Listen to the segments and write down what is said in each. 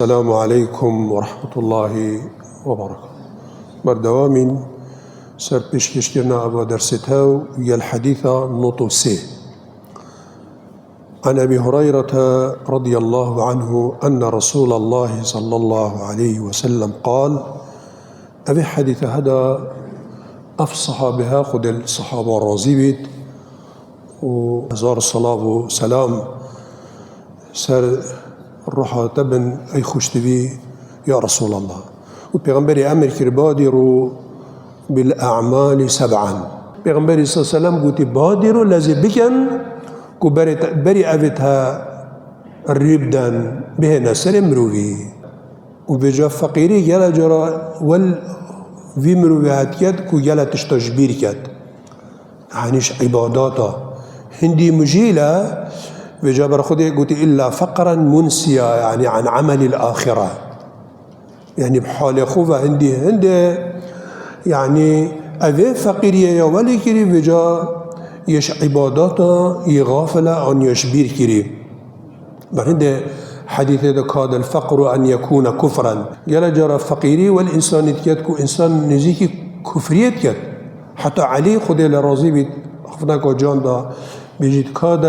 السلام عليكم ورحمة الله وبركاته. بردوامين سر پیشکش کرنا ابا درستها ويا الحديث نوتو سي. عن أبي هريرة رضي الله عنه أن رسول الله صلى الله عليه وسلم قال: أبي حديث هذا أفصح بها خد الصحابة الرازي بيت وهزار الصلاة والسلام سر الروح تبن أي خوشتبي يا رسول الله. وبيغمبري أمر بادروا بالأعمال سبعا. بيغمبري صلى الله عليه وسلم قلت بادروا لازم بكن كو بري أفتها الريبدان به نسر مروفي وبجا فقيري يلا جرى في مروفيات يد كو يلا تشتجبير كد عنيش عباداتا هندي مجيلة بجابر خدي قلت إلا فقرا منسيا يعني عن عمل الآخرة يعني بحال خوفة هندي يعني أذي فقيرية يا ولي كري بجا يش عباداتا يغافل عن يشبير كري بعد حديث هذا كاد الفقر أن يكون كفرا يلا جرى فقيري والإنسان يتكو إنسان نزيكي كفريت كد حتى علي خدي لرازي بيت أخفناك وجان دا بيجيت كاد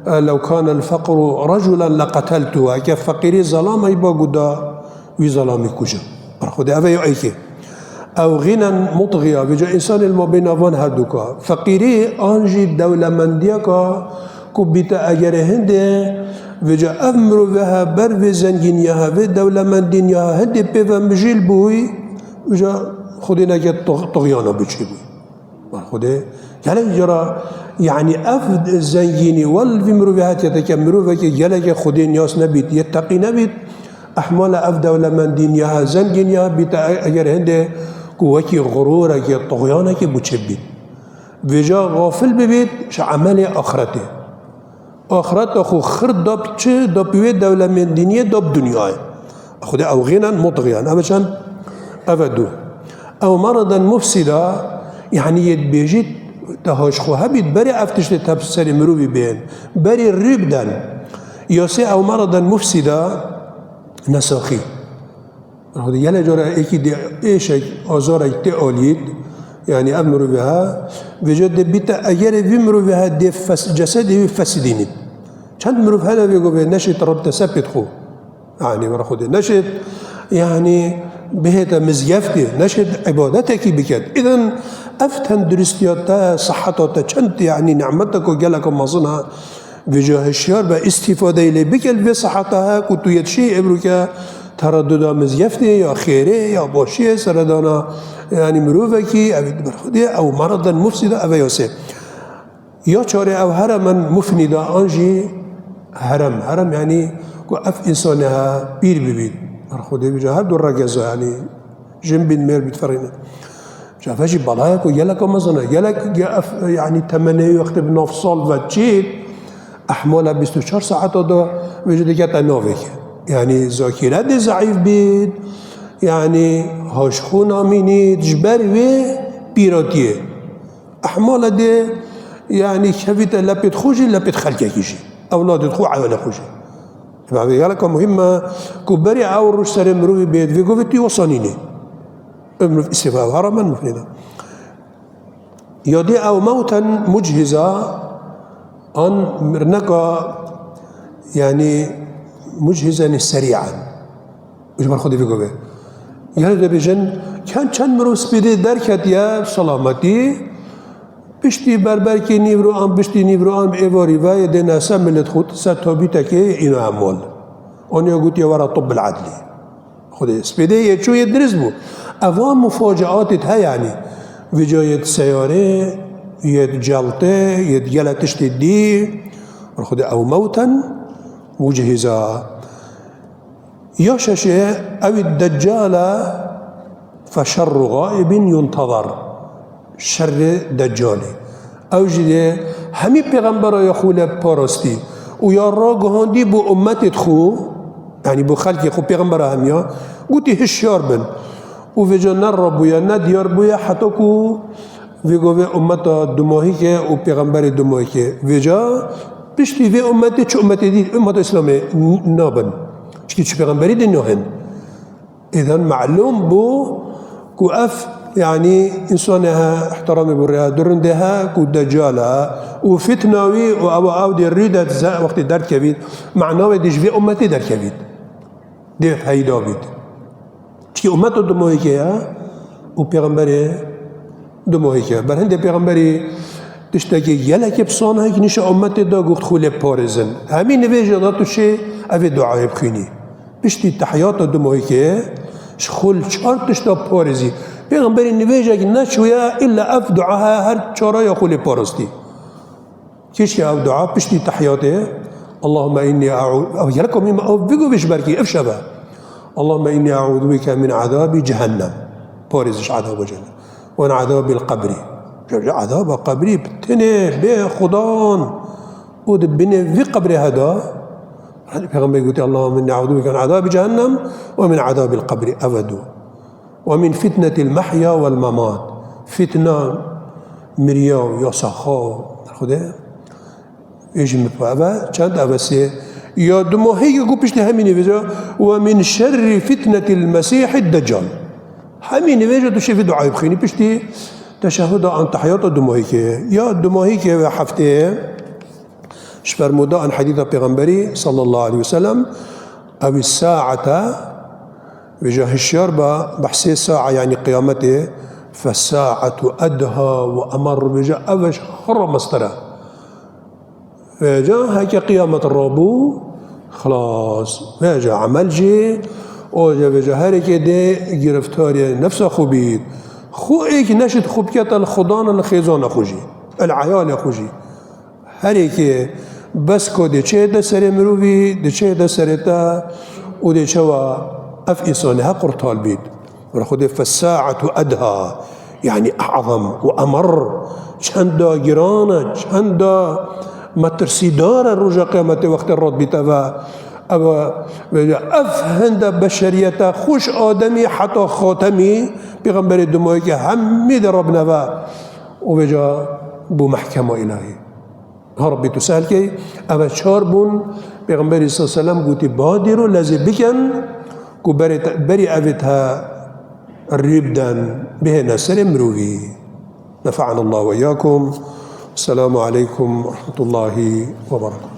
لو كان الفقر رجلا لقتلته كيف فقيري ظلام يبقى قدا وظلام كجا خدي أبا يؤيكي أو غنى مطغية بجا إنسان المبينافان هدوكا فقيري أنجي الدولة منديكا كبتا أجر هندي بجا أمر بها برف زنجينيها في الدولة مندينيها هندي بيفا مجيل بوي بجا خدينا جد طغيانا بجيبوي خدي يعني جرى يعني أفد الزنجيني والفي مروفيات يتكمروا فكي جلك خدين ياس نبيت يتقي نبيت أحمال أفد ولا من دينيها زنجينيها بيتا أجر هنده كوكي غرورك طغيانك بتشبيت بجا غافل ببيت عمل آخرته آخرت أخو خرد داب چه داب بيت دولة من دينية داب دنيا أخو ده أو غنى مطغيان أبشان أفدو أو مرضا مفسدا يعني يتبيجيت تهاش خوها بيت بري أفتش تبصر مروبي بين بري الريبدان ياسي أو مرضا مفسدا نساخي هذا يلا جرى إيكي إيش أزارك تأليد يعني أمر بها وجد بيت أجر في مر بها دي جسده فسديني كان مر هذا بيقول نشط رب تثبت خو يعني مرة خد نشط يعني بهذا مزيفتي نشط عبادتك بكد إذن أفتن درستياتا صحتاتا كنت يعني نعمتك وجلك مظنها بجاه الشيار باستفادة إلي بكل بصحتها كنت يتشي إبروكا ترددا مزيفتي يا خيري يا باشي سردانا يعني مروفكي أو مرضا مفسدا أو ياسي يا شارع أو هرما مفندا أنجي هرم يعني أف إنسانها بير ببير خدي بجاه هر دور رجزة يعني جنب المير بتفرنا شافاجي بلاك ويلك مثلا يلك يعني 8 وقت بنفصل وتشيل أحمالها 24 ساعة هذا وجدك تنافك يعني ذاكرة ضعيف بيد يعني هاشخونا ميني جبر و بيراتيه أحمالها ده يعني كفيت لبيت خوجي لبيت خلقك يجي أولاد تخو عيال خوجي فبقى يلك مهمة كبري أو روش سر مروي بيد في قفتي وصانيني في استفاء هرما مفندا يدي أو موتا مجهزة أن مرنكا يعني مجهزا سريعا وش بالخدي في قبه يهرد بجن كان مروس بيدي دركت يا سلامتي بشتي بربركي نيفرو آن بشتي نيفرو آن بإيواري ويا دينا سملت خود ستابيتك إنو أموال أنا قلت يا ورا طب العدلي خدي سبيدي يتشو يدرس بو أفان مفاجآت هاي يعني وجاية سيارة يتجلطة يتجلط تشتدي خدي أو موتا مجهزة يششة أو الدجال فشر غائب ينتظر شر دجالي أو جدي همي پیغمبر يخول باراستي ويا راقهاندي بو أمت تخو يعني بو خلقي خو پیغمبر هميا قلتي هشيار بن وفي جنة ربويا نديار بويا حتى كو في قوة أمت دماهي كي و پیغمبر دماهي كي في جا پشتی وی امتی چه امتی دید امت اسلامی نابن چی پیغمبری دنیا هن اذا معلوم بو كو اف يعني انسانها احترام بريها درندها كو دجالها وفتناوي او دي ريدة وقت در كبيد معناه ديش في امتي در كبيد دي هيدا بيد چي امتو دموهي كيا و پیغمبری دموهي كيا بر هند پیغمبری تشتكي يلك بصانه هيك نش امتي دا قلت خولي بارزن همين نفيجه داتو شي افي دعاء بخيني بشتي تحيات دموهي كيا شخول چار تشتا پارزی پیغمبری نویجه که نشویا الا اف دعاها هر چارا یا خولی پارستی کیش که اف دعا پشتی تحیاته اللهم اینی اعوذ او یلکم اما او بگو بش برکی اف شبه اللهم اینی اعوذ بك من عذاب جهنم پارزش عذاب جهنم وان عذاب القبر عذاب قبری بتنه به خدان و دبنه في قبر هذا پیغمبر گوتی اللهم إني أعوذ بك من عذاب جهنم ومن عذاب القبر أبدا ومن فتنة المحيا والممات فتنة مريا يا سخا خدا ايش مفعبه چند أبسه يا دماهي يقول بيشت همين وجه ومن شر فتنة المسيح الدجال همين وجه تشوف دعاء بخيني بيشتي تشهد عن تحيات دماهي يا دماهي حفته شفرمودا عن حديث پیغمبري صلى الله عليه وسلم أو الساعة وجه الشربة بحسي ساعة يعني قيامته فالساعة أدهى وأمر وجه أوش خر مسترى وجه هيك قيامة الرابو خلاص وجه عمل جي وجه هريك دي گرفتاري نفسه خوبيد خو ايك نشد خوبكت الخضان الخيزان خوجي العيال خوجي هريك بس کو دي چه ده سر مروي دي چه ده سرتا و دي چوا اف انسانها قرطال بيد ورخد فالساعة أدهى يعني أعظم وأمر چندا جرانا چندا مترسيدار الرجا قيامة وقت الرد بيتوا اف هند بشريتا خوش آدمي حتى خاتمي بيغمبر دموي که همي در ربنا و بجا بو محكمة إلهي ربي تسأل كي أما شاربون بيغمبر صلى الله عليه وسلم قلت بادروا لازم بكن كو بري أفتها الريبدان به نسر مروي نفعنا الله وإياكم السلام عليكم ورحمة الله وبركاته.